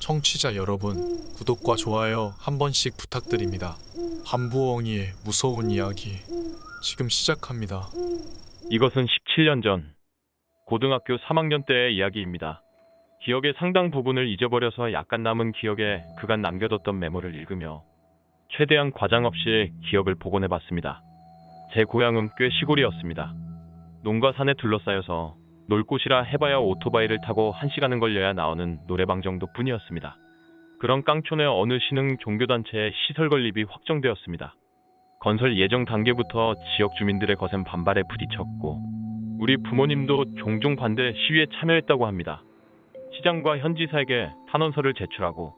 청취자 여러분, 구독과 좋아요 한 번씩 부탁드립니다. 밤부엉이의 무서운 이야기 지금 시작합니다. 이것은 17년 전 고등학교 3학년 때의 이야기입니다. 기억의 상당 부분을 잊어버려서 약간 남은 기억에 그간 남겨뒀던 메모를 읽으며 최대한 과장 없이 기억을 복원해봤습니다. 제 고향은 꽤 시골이었습니다. 논과 산에 둘러싸여서 놀 곳이라 해봐야 오토바이를 타고 1시간은 걸려야 나오는 노래방 정도뿐이었습니다. 그런 깡촌의 어느 신흥 종교단체의 시설 건립이 확정되었습니다. 건설 예정 단계부터 지역 주민들의 거센 반발에 부딪혔고 우리 부모님도 종종 반대 시위에 참여했다고 합니다. 시장과 현지사에게 탄원서를 제출하고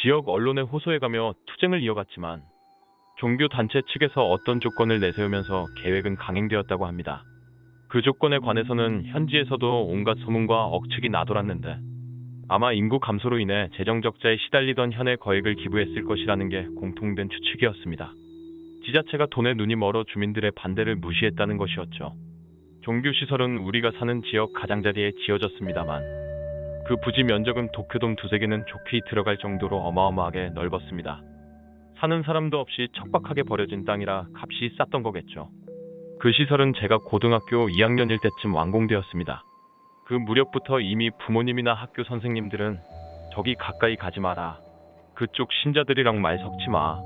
지역 언론에 호소해가며 투쟁을 이어갔지만 종교단체 측에서 어떤 조건을 내세우면서 계획은 강행되었다고 합니다. 그 조건에 관해서는 현지에서도 온갖 소문과 억측이 나돌았는데 아마 인구 감소로 인해 재정 적자에 시달리던 현의 거액을 기부했을 것이라는 게 공통된 추측이었습니다. 지자체가 돈에 눈이 멀어 주민들의 반대를 무시했다는 것이었죠. 종교시설은 우리가 사는 지역 가장자리에 지어졌습니다만 그 부지 면적은 도쿄돔 2~3개는 좋게 들어갈 정도로 어마어마하게 넓었습니다. 사는 사람도 없이 척박하게 버려진 땅이라 값이 쌌던 거겠죠. 그 시설은 제가 고등학교 2학년일 때쯤 완공되었습니다. 그 무렵부터 이미 부모님이나 학교 선생님들은 저기 가까이 가지 마라. 그쪽 신자들이랑 말 섞지 마.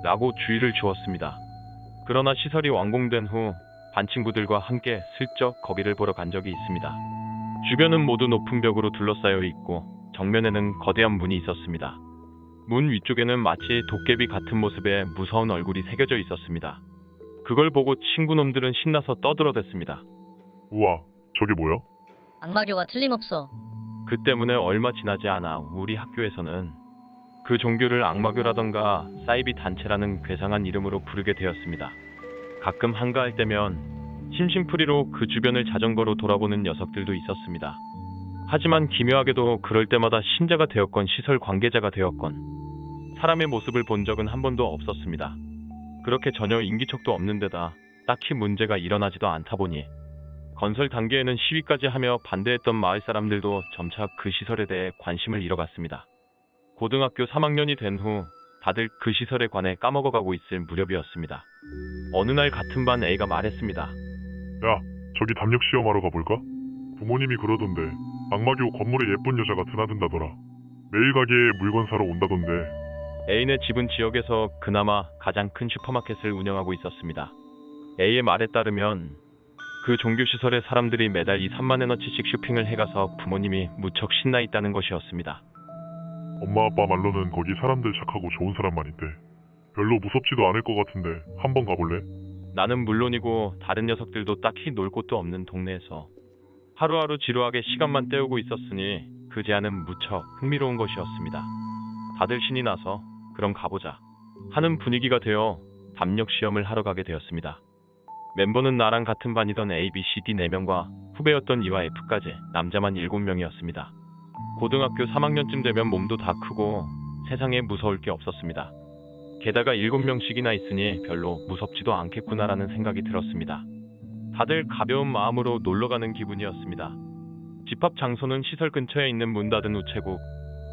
라고 주의를 주었습니다. 그러나 시설이 완공된 후 반 친구들과 함께 슬쩍 거기를 보러 간 적이 있습니다. 주변은 모두 높은 벽으로 둘러싸여 있고 정면에는 거대한 문이 있었습니다. 문 위쪽에는 마치 도깨비 같은 모습의 무서운 얼굴이 새겨져 있었습니다. 그걸 보고 친구놈들은 신나서 떠들어댔습니다. 우와, 저게 뭐야? 악마교가 틀림없어. 그 때문에 얼마 지나지 않아 우리 학교에서는 그 종교를 악마교라던가 사이비 단체라는 괴상한 이름으로 부르게 되었습니다. 가끔 한가할 때면 심심풀이로 그 주변을 자전거로 돌아보는 녀석들도 있었습니다. 하지만 기묘하게도 그럴 때마다 신자가 되었건 시설 관계자가 되었건 사람의 모습을 본 적은 한 번도 없었습니다. 그렇게 전혀 인기척도 없는 데다 딱히 문제가 일어나지도 않다 보니 건설 단계에는 시위까지 하며 반대했던 마을 사람들도 점차 그 시설에 대해 관심을 잃어갔습니다. 고등학교 3학년이 된 후 다들 그 시설에 관해 까먹어가고 있을 무렵이었습니다. 어느 날 같은 반 A가 말했습니다. 야, 저기 담력 시험하러 가볼까? 부모님이 그러던데 악마교 건물에 예쁜 여자가 드나든다더라. 매일 가게에 물건 사러 온다던데. A네 집은 지역에서 그나마 가장 큰 슈퍼마켓을 운영하고 있었습니다. A의 말에 따르면 그 종교시설에 사람들이 매달 2~3만 엔어치씩 쇼핑을 해가서 부모님이 무척 신나 있다는 것이었습니다. 엄마 아빠 말로는 거기 사람들 착하고 좋은 사람만 있대. 별로 무섭지도 않을 것 같은데 한번 가볼래? 나는 물론이고 다른 녀석들도 딱히 놀 곳도 없는 동네에서 하루하루 지루하게 시간만 때우고 있었으니 그 제안은 무척 흥미로운 것이었습니다. 다들 신이 나서 그럼 가보자 하는 분위기가 되어 담력 시험을 하러 가게 되었습니다. 멤버는 나랑 같은 반이던 A, B, C, D 4명과 후배였던 E와 F까지 남자만 7명이었습니다. 고등학교 3학년쯤 되면 몸도 다 크고 세상에 무서울 게 없었습니다. 게다가 7명씩이나 있으니 별로 무섭지도 않겠구나라는 생각이 들었습니다. 다들 가벼운 마음으로 놀러가는 기분이었습니다. 집합 장소는 시설 근처에 있는 문 닫은 우체국.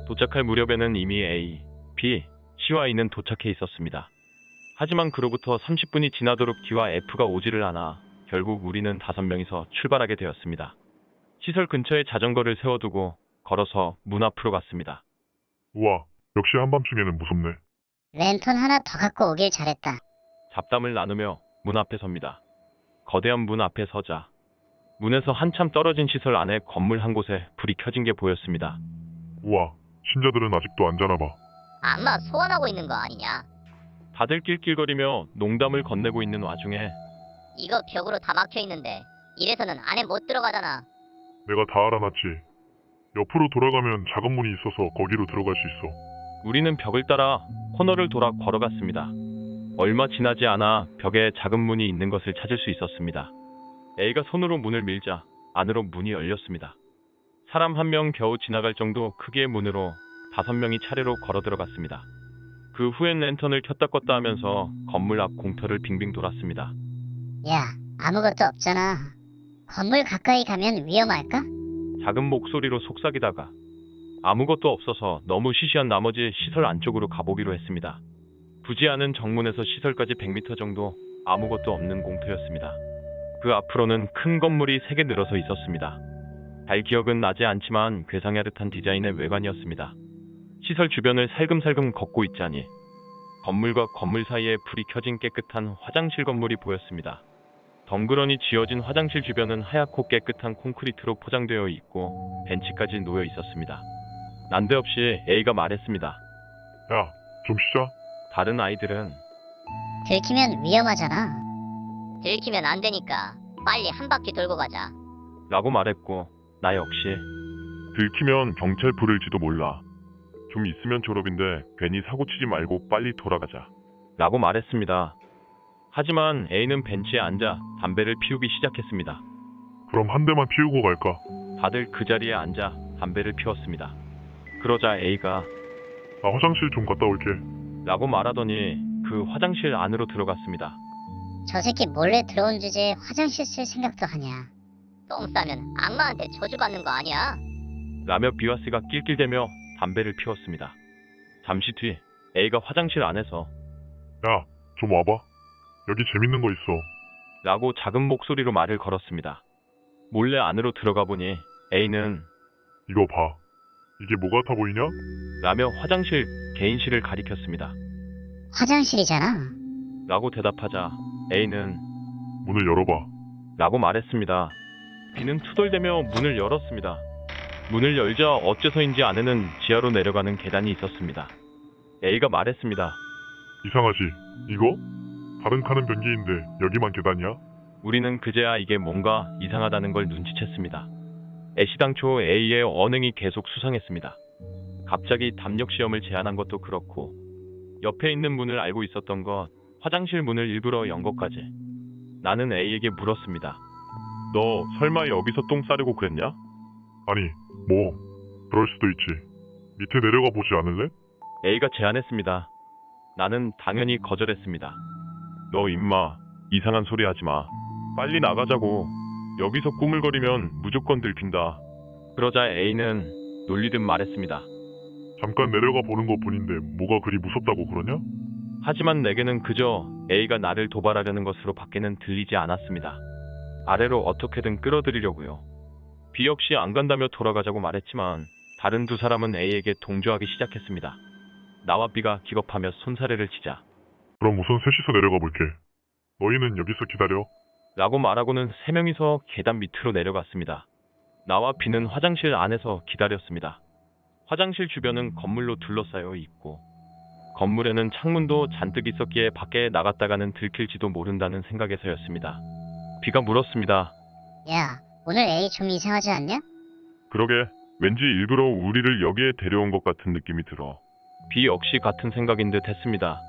도착할 무렵에는 이미 A, B, C와 E는 도착해 있었습니다. 하지만 그로부터 30분이 지나도록 D와 F가 오지를 않아 결국 우리는 5명이서 출발하게 되었습니다. 시설 근처에 자전거를 세워두고 걸어서 문 앞으로 갔습니다. 우와, 역시 한밤중에는 무섭네. 랜턴 하나 더 갖고 오길 잘했다. 잡담을 나누며 문 앞에 섭니다. 거대한 문 앞에 서자 문에서 한참 떨어진 시설 안에 건물 한 곳에 불이 켜진 게 보였습니다. 우와, 신자들은 아직도 안 자나 봐. 악마 소환하고 있는 거 아니냐? 다들 낄낄거리며 농담을 건네고 있는 와중에 이거 벽으로 다 막혀 있는데 이래서는 안에 못 들어가잖아. 내가 다 알아놨지. 옆으로 돌아가면 작은 문이 있어서 거기로 들어갈 수 있어. 우리는 벽을 따라 코너를 돌아 걸어갔습니다. 얼마 지나지 않아 벽에 작은 문이 있는 것을 찾을 수 있었습니다. A가 손으로 문을 밀자 안으로 문이 열렸습니다. 사람 한 명 겨우 지나갈 정도 크기의 문으로 5명이 차례로 걸어 들어갔습니다. 그 후엔 랜턴을 켰다 껐다 하면서 건물 앞 공터를 빙빙 돌았습니다. 야, 아무것도 없잖아. 건물 가까이 가면 위험할까? 작은 목소리로 속삭이다가 아무것도 없어서 너무 시시한 나머지 시설 안쪽으로 가보기로 했습니다. 부지 않은 정문에서 시설까지 100m 정도 아무것도 없는 공터였습니다. 그 앞으로는 큰 건물이 3개 늘어서 있었습니다. 잘 기억은 나지 않지만 괴상하듯한 디자인의 외관이었습니다. 시설 주변을 살금살금 걷고 있자니 건물과 건물 사이에 불이 켜진 깨끗한 화장실 건물이 보였습니다. 덩그러니 지어진 화장실 주변은 하얗고 깨끗한 콘크리트로 포장되어 있고 벤치까지 놓여 있었습니다. 난데없이 A가 말했습니다. 야, 좀 쉬자. 다른 아이들은 들키면 위험하잖아. 들키면 안 되니까 빨리 한 바퀴 돌고 가자. 라고 말했고 나 역시 들키면 경찰 부를지도 몰라. 좀 있으면 졸업인데 괜히 사고치지 말고 빨리 돌아가자. 라고 말했습니다. 하지만 A는 벤치에 앉아 담배를 피우기 시작했습니다. 그럼 한 대만 피우고 갈까? 다들 그 자리에 앉아 담배를 피웠습니다. 그러자 A가 나 화장실 좀 갔다 올게. 라고 말하더니 그 화장실 안으로 들어갔습니다. 저 새끼 몰래 들어온 주제에 화장실 쓸 생각도 하냐. 똥 싸면 악마한테 저주받는 거 아니야? 라며 B와 C가 낄낄대며 담배를 피웠습니다. 잠시 뒤 A가 화장실 안에서 야, 좀 와봐. 여기 재밌는 거 있어. 라고 작은 목소리로 말을 걸었습니다. 몰래 안으로 들어가 보니 A는 이거 봐. 이게 뭐 같아 보이냐? 라며 화장실 개인실을 가리켰습니다. 화장실이잖아. 라고 대답하자 A는 문을 열어봐. 라고 말했습니다. B는 투덜대며 문을 열었습니다. 문을 열자 어째서인지 안에는 지하로 내려가는 계단이 있었습니다. A가 말했습니다. 이상하지? 이거? 다른 칸은 변기인데 여기만 계단이야? 우리는 그제야 이게 뭔가 이상하다는 걸 눈치챘습니다. 애시당초 A의 언행이 계속 수상했습니다. 갑자기 담력 시험을 제안한 것도 그렇고 옆에 있는 문을 알고 있었던 것, 화장실 문을 일부러 연 것까지. 나는 A에게 물었습니다. 너 설마 여기서 똥 싸려고 그랬냐? 아니, 뭐 그럴 수도 있지. 밑에 내려가 보지 않을래? A가 제안했습니다. 나는 당연히 거절했습니다. 너 임마 이상한 소리 하지 마. 빨리 나가자고. 여기서 꾸물거리면 무조건 들킨다. 그러자 A는 놀리듯 말했습니다. 잠깐 내려가 보는 것 뿐인데 뭐가 그리 무섭다고 그러냐? 하지만 내게는 그저 A가 나를 도발하려는 것으로 밖에는 들리지 않았습니다. 아래로 어떻게든 끌어들이려고요. B 역시 안 간다며 돌아가자고 말했지만 다른 두 사람은 A에게 동조하기 시작했습니다. 나와 B가 기겁하며 손사래를 치자 그럼 우선 셋이서 내려가 볼게. 너희는 여기서 기다려. 라고 말하고는 세 명이서 계단 밑으로 내려갔습니다. 나와 B는 화장실 안에서 기다렸습니다. 화장실 주변은 건물로 둘러싸여 있고 건물에는 창문도 잔뜩 있었기에 밖에 나갔다가는 들킬지도 모른다는 생각에서였습니다. B가 물었습니다. 야, 오늘 A 좀 이상하지 않냐? 그러게. 왠지 일부러 우리를 여기에 데려온 것 같은 느낌이 들어. B 역시 같은 생각인 듯 했습니다.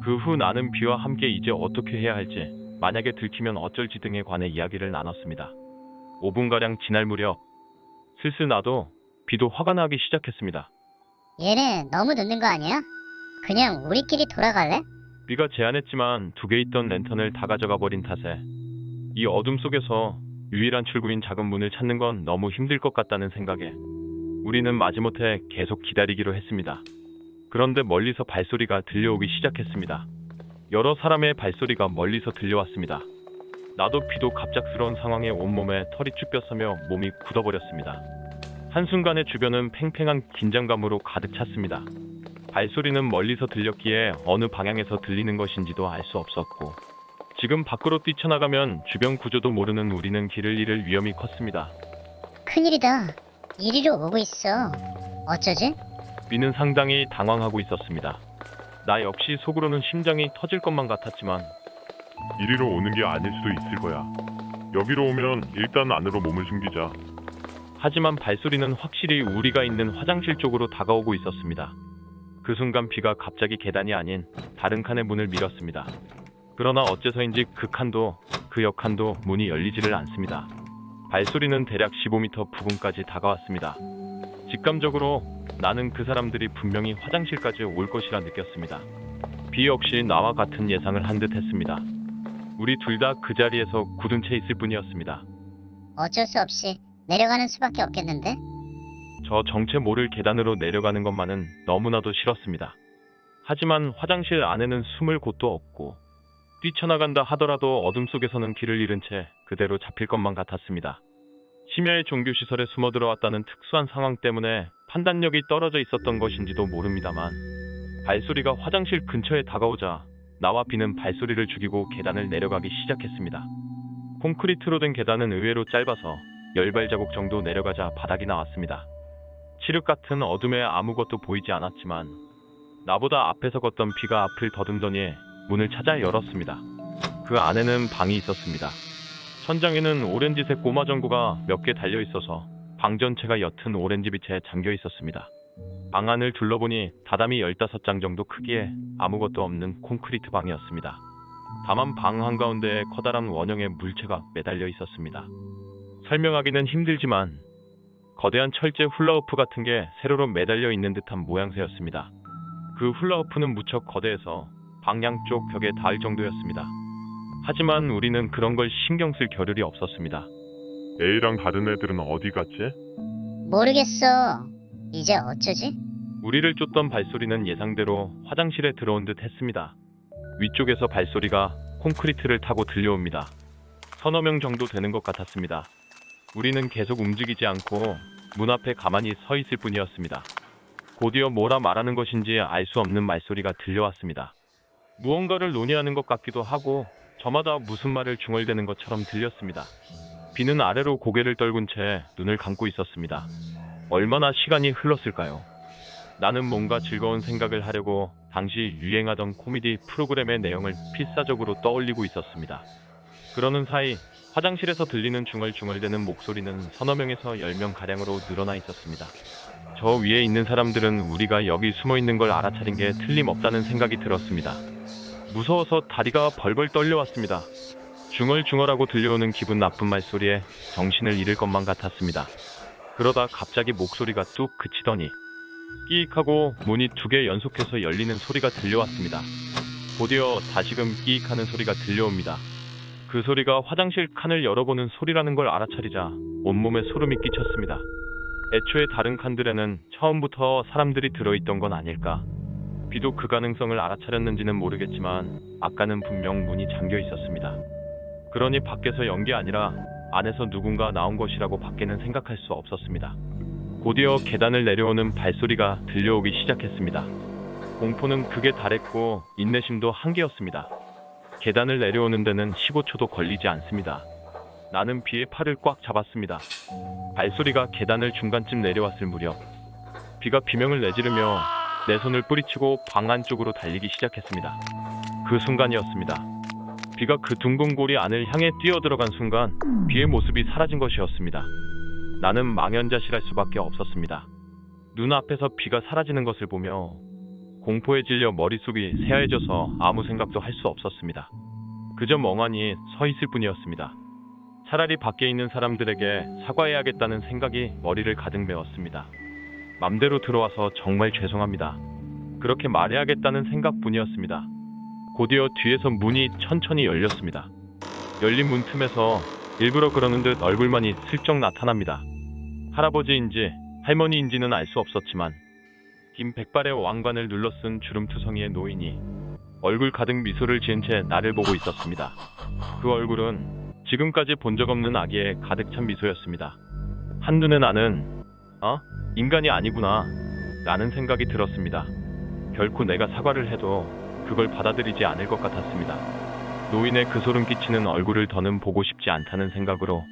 그 후 나는 B와 함께 이제 어떻게 해야 할지, 만약에 들키면 어쩔지 등에 관해 이야기를 나눴습니다. 5분가량 지날 무렵 슬슬 나도 B도 화가 나기 시작했습니다. 얘네 너무 늦는 거 아니야? 그냥 우리끼리 돌아갈래? B가 제안했지만 2개 있던 랜턴을 다 가져가 버린 탓에 이 어둠 속에서 유일한 출구인 작은 문을 찾는 건 너무 힘들 것 같다는 생각에 우리는 마지못해 계속 기다리기로 했습니다. 그런데 멀리서 발소리가 들려오기 시작했습니다. 여러 사람의 발소리가 멀리서 들려왔습니다. 나도 B도 갑작스러운 상황에 온몸에 털이 쭈뼛서며 몸이 굳어버렸습니다. 한순간에 주변은 팽팽한 긴장감으로 가득 찼습니다. 발소리는 멀리서 들렸기에 어느 방향에서 들리는 것인지도 알 수 없었고 지금 밖으로 뛰쳐나가면 주변 구조도 모르는 우리는 길을 잃을 위험이 컸습니다. 큰일이다. 이리로 오고 있어. 어쩌지? B는 상당히 당황하고 있었습니다. 나 역시 속으로는 심장이 터질 것만 같았지만 이리로 오는 게 아닐 수도 있을 거야. 여기로 오면 일단 안으로 몸을 숨기자. 하지만 발소리는 확실히 우리가 있는 화장실 쪽으로 다가오고 있었습니다. 그 순간 B가 갑자기 계단이 아닌 다른 칸의 문을 밀었습니다. 그러나 어째서인지 그 칸도 그 옆 칸도 문이 열리지를 않습니다. 발소리는 대략 15m 부근까지 다가왔습니다. 직감적으로 나는 그 사람들이 분명히 화장실까지 올 것이라 느꼈습니다. B 역시 나와 같은 예상을 한 듯 했습니다. 우리 둘 다 그 자리에서 굳은 채 있을 뿐이었습니다. 어쩔 수 없이 내려가는 수밖에 없겠는데? 저 정체 모를 계단으로 내려가는 것만은 너무나도 싫었습니다. 하지만 화장실 안에는 숨을 곳도 없고 뛰쳐나간다 하더라도 어둠 속에서는 길을 잃은 채 그대로 잡힐 것만 같았습니다. 심야의 종교시설에 숨어 들어왔다는 특수한 상황 때문에 판단력이 떨어져 있었던 것인지도 모릅니다만 발소리가 화장실 근처에 다가오자 나와 비는 발소리를 죽이고 계단을 내려가기 시작했습니다. 콘크리트로 된 계단은 의외로 짧아서 10발자국 정도 내려가자 바닥이 나왔습니다. 칠흑 같은 어둠에 아무것도 보이지 않았지만 나보다 앞에서 걷던 비가 앞을 더듬더니 문을 찾아 열었습니다. 그 안에는 방이 있었습니다. 천장에는 오렌지색 꼬마 전구가 몇 개 달려 있어서 방 전체가 옅은 오렌지 빛에 잠겨 있었습니다. 방 안을 둘러보니 다담이 15장 정도 크기에 아무것도 없는 콘크리트 방이었습니다. 다만 방 한가운데에 커다란 원형의 물체가 매달려 있었습니다. 설명하기는 힘들지만 거대한 철제 훌라후프 같은 게 세로로 매달려 있는 듯한 모양새였습니다. 그 훌라후프는 무척 거대해서 방 양쪽 벽에 닿을 정도였습니다. 하지만 우리는 그런 걸 신경 쓸 겨를이 없었습니다. A랑 다른 애들은 어디 갔지? 모르겠어. 이제 어쩌지? 우리를 쫓던 발소리는 예상대로 화장실에 들어온 듯 했습니다. 위쪽에서 발소리가 콘크리트를 타고 들려옵니다. 서너 명 정도 되는 것 같았습니다. 우리는 계속 움직이지 않고 문 앞에 가만히 서 있을 뿐이었습니다. 곧이어 뭐라 말하는 것인지 알 수 없는 말소리가 들려왔습니다. 무언가를 논의하는 것 같기도 하고 저마다 무슨 말을 중얼대는 것처럼 들렸습니다. 비는 아래로 고개를 떨군 채 눈을 감고 있었습니다. 얼마나 시간이 흘렀을까요? 나는 뭔가 즐거운 생각을 하려고 당시 유행하던 코미디 프로그램의 내용을 필사적으로 떠올리고 있었습니다. 그러는 사이 화장실에서 들리는 중얼중얼대는 목소리는 서너 명에서 10명가량으로 늘어나 있었습니다. 저 위에 있는 사람들은 우리가 여기 숨어 있는 걸 알아차린 게 틀림없다는 생각이 들었습니다. 무서워서 다리가 벌벌 떨려왔습니다. 중얼중얼하고 들려오는 기분 나쁜 말소리에 정신을 잃을 것만 같았습니다. 그러다 갑자기 목소리가 뚝 그치더니 끼익하고 문이 2개 연속해서 열리는 소리가 들려왔습니다. 곧이어 다시금 끼익하는 소리가 들려옵니다. 그 소리가 화장실 칸을 열어보는 소리라는 걸 알아차리자 온몸에 소름이 끼쳤습니다. 애초에 다른 칸들에는 처음부터 사람들이 들어있던 건 아닐까. 비도 그 가능성을 알아차렸는지는 모르겠지만 아까는 분명 문이 잠겨 있었습니다. 그러니 밖에서 연 게 아니라 안에서 누군가 나온 것이라고 밖에는 생각할 수 없었습니다. 곧이어 계단을 내려오는 발소리가 들려오기 시작했습니다. 공포는 극에 달했고 인내심도 한계였습니다. 계단을 내려오는 데는 15초도 걸리지 않습니다. 나는 비의 팔을 꽉 잡았습니다. 발소리가 계단을 중간쯤 내려왔을 무렵 비가 비명을 내지르며 내 손을 뿌리치고 방 안쪽으로 달리기 시작했습니다. 그 순간이었습니다. 비가 그 둥근 고리 안을 향해 뛰어들어간 순간 비의 모습이 사라진 것이었습니다. 나는 망연자실할 수밖에 없었습니다. 눈앞에서 비가 사라지는 것을 보며 공포에 질려 머릿속이 새하얘져서 아무 생각도 할 수 없었습니다. 그저 멍하니 서 있을 뿐이었습니다. 차라리 밖에 있는 사람들에게 사과해야겠다는 생각이 머리를 가득 메웠습니다. 맘대로 들어와서 정말 죄송합니다. 그렇게 말해야겠다는 생각뿐이었습니다. 곧이어 뒤에서 문이 천천히 열렸습니다. 열린 문 틈에서 일부러 그러는 듯 얼굴만이 슬쩍 나타납니다. 할아버지인지 할머니인지는 알 수 없었지만 긴 백발의 왕관을 눌러쓴 주름투성이의 노인이 얼굴 가득 미소를 지은 채 나를 보고 있었습니다. 그 얼굴은 지금까지 본 적 없는 아기의 가득 찬 미소였습니다. 한눈에 나는 인간이 아니구나 라는 생각이 들었습니다. 결코 내가 사과를 해도 그걸 받아들이지 않을 것 같았습니다. 노인의 그 소름 끼치는 얼굴을 더는 보고 싶지 않다는 생각으로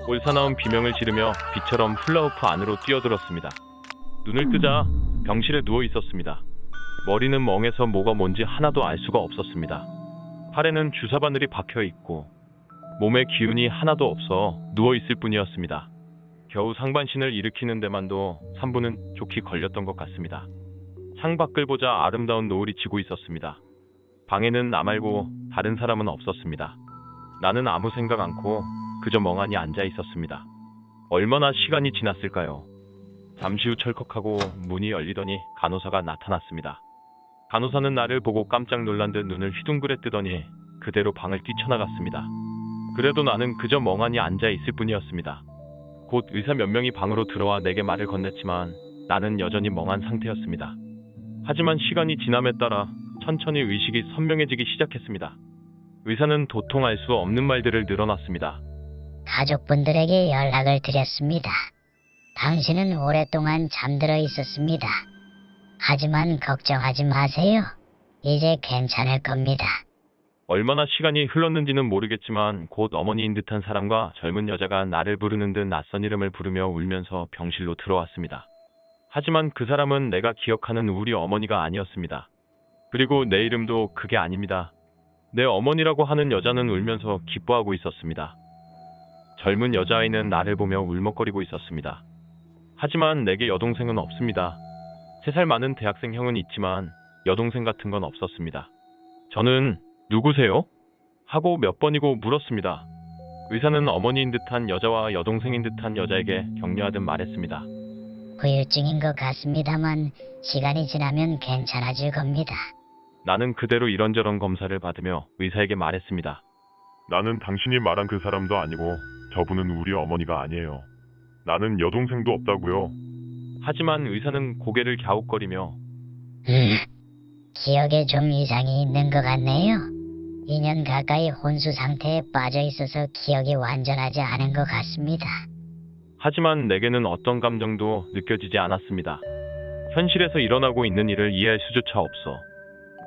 올사나운 비명을 지르며 비처럼 훌라후프 안으로 뛰어들었습니다. 눈을 뜨자 병실에 누워 있었습니다. 머리는 멍해서 뭐가 뭔지 하나도 알 수가 없었습니다. 팔에는 주사바늘이 박혀 있고 몸에 기운이 하나도 없어 누워 있을 뿐이었습니다. 겨우 상반신을 일으키는 데만도 3분은 좋게 걸렸던 것 같습니다. 창밖을 보자 아름다운 노을이 지고 있었습니다. 방에는 나 말고 다른 사람은 없었습니다. 나는 아무 생각 않고 그저 멍하니 앉아 있었습니다. 얼마나 시간이 지났을까요? 잠시 후 철컥하고 문이 열리더니 간호사가 나타났습니다. 간호사는 나를 보고 깜짝 놀란 듯 눈을 휘둥그레 뜨더니 그대로 방을 뛰쳐나갔습니다. 그래도 나는 그저 멍하니 앉아 있을 뿐이었습니다. 곧 의사 몇 명이 방으로 들어와 내게 말을 건넸지만 나는 여전히 멍한 상태였습니다. 하지만 시간이 지남에 따라 천천히 의식이 선명해지기 시작했습니다. 의사는 도통 알 수 없는 말들을 늘어놨습니다. 가족분들에게 연락을 드렸습니다. 당신은 오랫동안 잠들어 있었습니다. 하지만 걱정하지 마세요. 이제 괜찮을 겁니다. 얼마나 시간이 흘렀는지는 모르겠지만 곧 어머니인 듯한 사람과 젊은 여자가 나를 부르는 듯 낯선 이름을 부르며 울면서 병실로 들어왔습니다. 하지만 그 사람은 내가 기억하는 우리 어머니가 아니었습니다. 그리고 내 이름도 그게 아닙니다. 내 어머니라고 하는 여자는 울면서 기뻐하고 있었습니다. 젊은 여자아이는 나를 보며 울먹거리고 있었습니다. 하지만 내게 여동생은 없습니다. 3살 많은 대학생 형은 있지만 여동생 같은 건 없었습니다. 저는 누구세요? 하고 몇 번이고 물었습니다. 의사는 어머니인 듯한 여자와 여동생인 듯한 여자에게 격려하듯 말했습니다. 후유증인 것 같습니다만 시간이 지나면 괜찮아질 겁니다. 나는 그대로 이런저런 검사를 받으며 의사에게 말했습니다. 나는 당신이 말한 그 사람도 아니고 저분은 우리 어머니가 아니에요. 나는 여동생도 없다고요. 하지만 의사는 고개를 갸웃거리며 기억에 좀 이상이 있는 것 같네요. 2년 가까이 혼수 상태에 빠져 있어서 기억이 완전하지 않은 것 같습니다. 하지만 내게는 어떤 감정도 느껴지지 않았습니다. 현실에서 일어나고 있는 일을 이해할 수조차 없어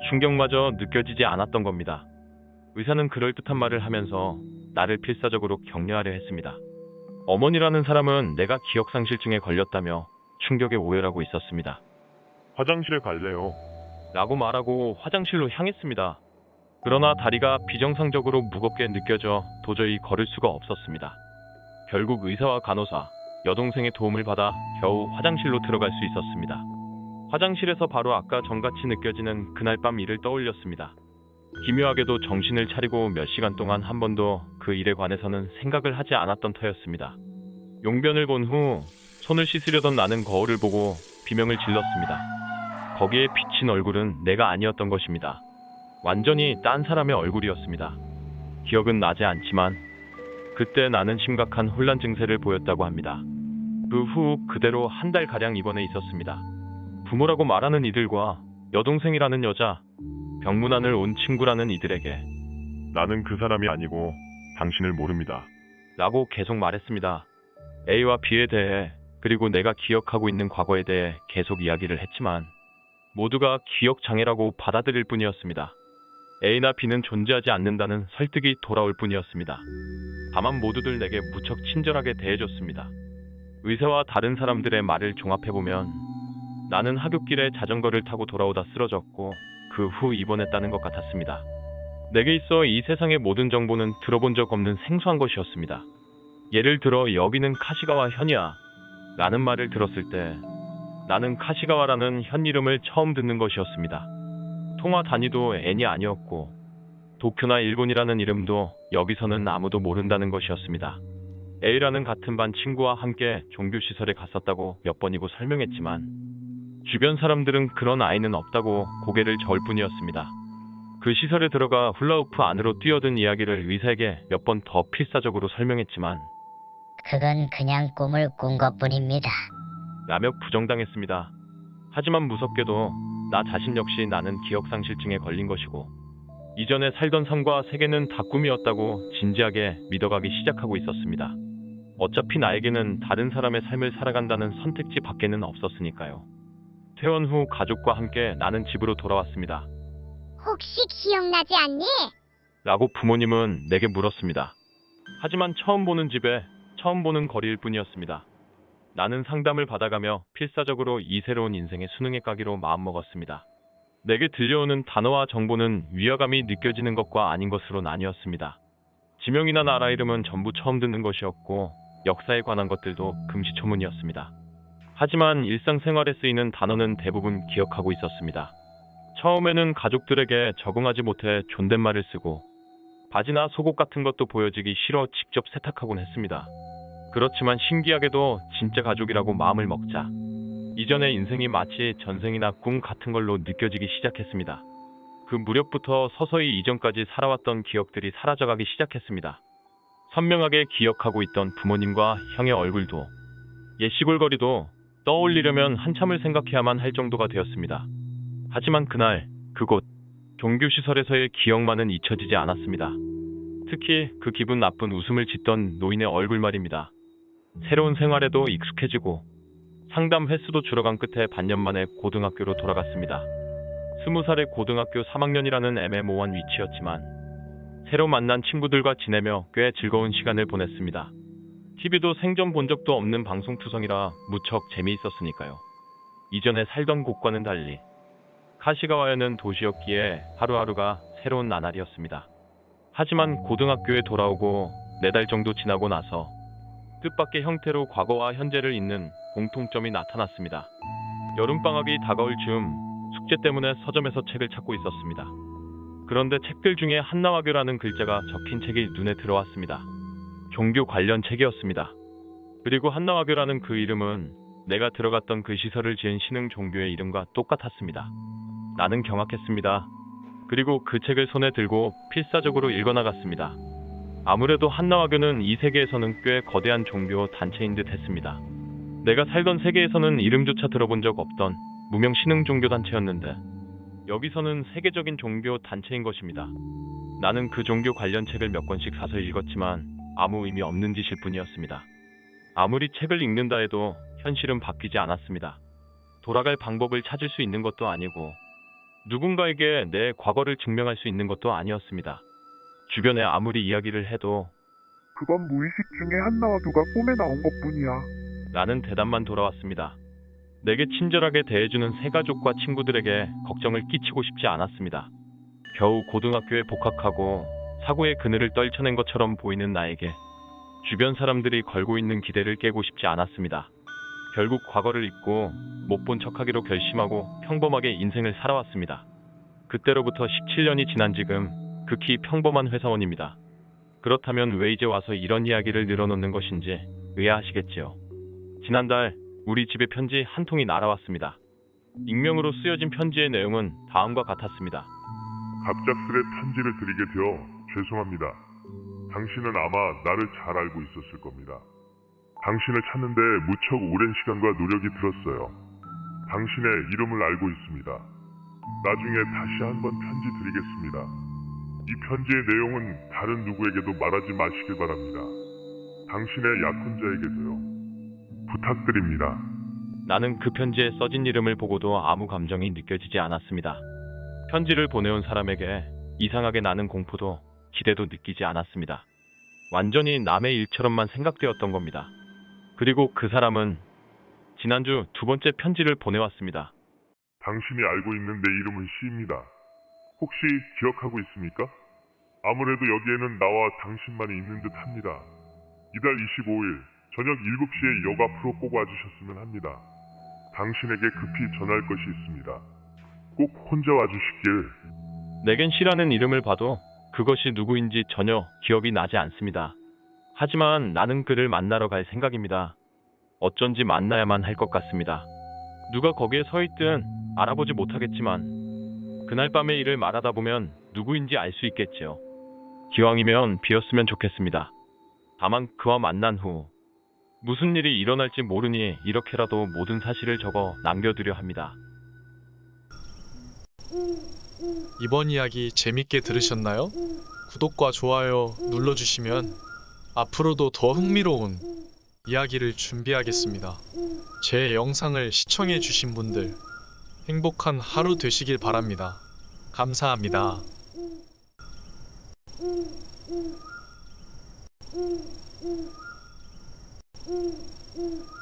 충격마저 느껴지지 않았던 겁니다. 의사는 그럴듯한 말을 하면서 나를 필사적으로 격려하려 했습니다. 어머니라는 사람은 내가 기억상실증에 걸렸다며 충격에 오열하고 있었습니다. 화장실에 갈래요. 라고 말하고 화장실로 향했습니다. 그러나 다리가 비정상적으로 무겁게 느껴져 도저히 걸을 수가 없었습니다. 결국 의사와 간호사, 여동생의 도움을 받아 겨우 화장실로 들어갈 수 있었습니다. 화장실에서 바로 아까 전같이 느껴지는 그날 밤 일을 떠올렸습니다. 기묘하게도 정신을 차리고 몇 시간 동안 한 번도 그 일에 관해서는 생각을 하지 않았던 터였습니다. 용변을 본 후 손을 씻으려던 나는 거울을 보고 비명을 질렀습니다. 거기에 비친 얼굴은 내가 아니었던 것입니다. 완전히 딴 사람의 얼굴이었습니다. 기억은 나지 않지만 그때 나는 심각한 혼란 증세를 보였다고 합니다. 그 후 그대로 한 달가량 입원해 있었습니다. 부모라고 말하는 이들과 여동생이라는 여자, 병문안을 온 친구라는 이들에게 나는 그 사람이 아니고 당신을 모릅니다. 라고 계속 말했습니다. A와 B에 대해 그리고 내가 기억하고 있는 과거에 대해 계속 이야기를 했지만 모두가 기억장애라고 받아들일 뿐이었습니다. A나 B는 존재하지 않는다는 설득이 돌아올 뿐이었습니다. 다만 모두들 내게 무척 친절하게 대해줬습니다. 의사와 다른 사람들의 말을 종합해보면 나는 하굣길에 자전거를 타고 돌아오다 쓰러졌고 그 후 입원했다는 것 같았습니다. 내게 있어 이 세상의 모든 정보는 들어본 적 없는 생소한 것이었습니다. 예를 들어 여기는 카시가와 현이야 라는 말을 들었을 때 나는 카시가와라는 현 이름을 처음 듣는 것이었습니다. 통화 단위도 N이 아니었고 도쿄나 일본이라는 이름도 여기서는 아무도 모른다는 것이었습니다. A라는 같은 반 친구와 함께 종교시설에 갔었다고 몇 번이고 설명했지만 주변 사람들은 그런 아이는 없다고 고개를 저을 뿐이었습니다. 그 시설에 들어가 훌라후프 안으로 뛰어든 이야기를 의사에게 몇 번 더 필사적으로 설명했지만 그건 그냥 꿈을 꾼 것뿐입니다. 라며 부정당했습니다. 하지만 무섭게도 나 자신 역시 나는 기억상실증에 걸린 것이고 이전에 살던 삶과 세계는 다 꿈이었다고 진지하게 믿어가기 시작하고 있었습니다. 어차피 나에게는 다른 사람의 삶을 살아간다는 선택지 밖에는 없었으니까요. 퇴원 후 가족과 함께 나는 집으로 돌아왔습니다. 혹시 기억나지 않니? 라고 부모님은 내게 물었습니다. 하지만 처음 보는 집에 처음 보는 거리일 뿐이었습니다. 나는 상담을 받아가며 필사적으로 이 새로운 인생의 수능에 까기로 마음먹었습니다. 내게 들려오는 단어와 정보는 위화감이 느껴지는 것과 아닌 것으로 나뉘었습니다. 지명이나 나라 이름은 전부 처음 듣는 것이었고 역사에 관한 것들도 금시초문이었습니다. 하지만 일상생활에 쓰이는 단어는 대부분 기억하고 있었습니다. 처음에는 가족들에게 적응하지 못해 존댓말을 쓰고 바지나 속옷 같은 것도 보여지기 싫어 직접 세탁하곤 했습니다. 그렇지만 신기하게도 진짜 가족이라고 마음을 먹자 이전의 인생이 마치 전생이나 꿈 같은 걸로 느껴지기 시작했습니다. 그 무렵부터 서서히 이전까지 살아왔던 기억들이 사라져가기 시작했습니다. 선명하게 기억하고 있던 부모님과 형의 얼굴도, 옛 시골거리도 떠올리려면 한참을 생각해야만 할 정도가 되었습니다. 하지만 그날 그곳 종교시설에서의 기억만은 잊혀지지 않았습니다. 특히 그 기분 나쁜 웃음을 짓던 노인의 얼굴 말입니다. 새로운 생활에도 익숙해지고 상담 횟수도 줄어간 끝에 반년 만에 고등학교로 돌아갔습니다. 20살의 고등학교 3학년이라는 애매모호한 위치였지만 새로 만난 친구들과 지내며 꽤 즐거운 시간을 보냈습니다. TV도 생전 본 적도 없는 방송투성이라 무척 재미있었으니까요. 이전에 살던 곳과는 달리 카시가와야는 도시였기에 하루하루가 새로운 나날이었습니다. 하지만 고등학교에 돌아오고 4달 정도 지나고 나서 뜻밖의 형태로 과거와 현재를 잇는 공통점이 나타났습니다. 여름방학이 다가올 즈음 숙제 때문에 서점에서 책을 찾고 있었습니다. 그런데 책들 중에 한나화교라는 글자가 적힌 책이 눈에 들어왔습니다. 종교 관련 책이었습니다. 그리고 한나화교라는 그 이름은 내가 들어갔던 그 시설을 지은 신흥 종교의 이름과 똑같았습니다. 나는 경악했습니다. 그리고 그 책을 손에 들고 필사적으로 읽어나갔습니다. 아무래도 한나화교는 이 세계에서는 꽤 거대한 종교 단체인 듯 했습니다. 내가 살던 세계에서는 이름조차 들어본 적 없던 무명 신흥 종교 단체였는데 여기서는 세계적인 종교 단체인 것입니다. 나는 그 종교 관련 책을 몇 권씩 사서 읽었지만 아무 의미 없는 짓일 뿐이었습니다. 아무리 책을 읽는다 해도 현실은 바뀌지 않았습니다. 돌아갈 방법을 찾을 수 있는 것도 아니고 누군가에게 내 과거를 증명할 수 있는 것도 아니었습니다. 주변에 아무리 이야기를 해도 그건 무의식 중에 한나화교가 꿈에 나온 것뿐이야. 라는 대답만 돌아왔습니다. 내게 친절하게 대해주는 새가족과 친구들에게 걱정을 끼치고 싶지 않았습니다. 겨우 고등학교에 복학하고 사고의 그늘을 떨쳐낸 것처럼 보이는 나에게 주변 사람들이 걸고 있는 기대를 깨고 싶지 않았습니다. 결국 과거를 잊고 못 본 척하기로 결심하고 평범하게 인생을 살아왔습니다. 그때로부터 17년이 지난 지금 극히 평범한 회사원입니다. 그렇다면 왜 이제 와서 이런 이야기를 늘어놓는 것인지 의아하시겠지요. 지난달 우리 집에 편지 한 통이 날아왔습니다. 익명으로 쓰여진 편지의 내용은 다음과 같았습니다. 갑작스레 편지를 드리게 되어 죄송합니다. 당신은 아마 나를 잘 알고 있었을 겁니다. 당신을 찾는데 무척 오랜 시간과 노력이 들었어요. 당신의 이름을 알고 있습니다. 나중에 다시 한번 편지 드리겠습니다. 이 편지의 내용은 다른 누구에게도 말하지 마시길 바랍니다. 당신의 약혼자에게도요. 부탁드립니다. 나는 그 편지에 써진 이름을 보고도 아무 감정이 느껴지지 않았습니다. 편지를 보내온 사람에게 이상하게 나는 공포도 기대도 느끼지 않았습니다. 완전히 남의 일처럼만 생각되었던 겁니다. 그리고 그 사람은 지난주 2번째 편지를 보내왔습니다. 당신이 알고 있는 내 이름은 C입니다. 혹시 기억하고 있습니까? 아무래도 여기에는 나와 당신만이 있는 듯 합니다. 이달 25일 저녁 7시에 역 앞으로 꼭 와주셨으면 합니다. 당신에게 급히 전할 것이 있습니다. 꼭 혼자 와주시길. 내겐 C라는 이름을 봐도 그것이 누구인지 전혀 기억이 나지 않습니다. 하지만 나는 그를 만나러 갈 생각입니다. 어쩐지 만나야만 할 것 같습니다. 누가 거기에 서 있든 알아보지 못하겠지만 그날 밤의 일을 말하다 보면 누구인지 알 수 있겠지요. 기왕이면 비었으면 좋겠습니다. 다만 그와 만난 후 무슨 일이 일어날지 모르니 이렇게라도 모든 사실을 적어 남겨두려 합니다. 이번 이야기 재밌게 들으셨나요? 구독과 좋아요 눌러주시면 앞으로도 더 흥미로운 이야기를 준비하겠습니다. 제 영상을 시청해주신 분들 행복한 하루 되시길 바랍니다. 감사합니다. 음.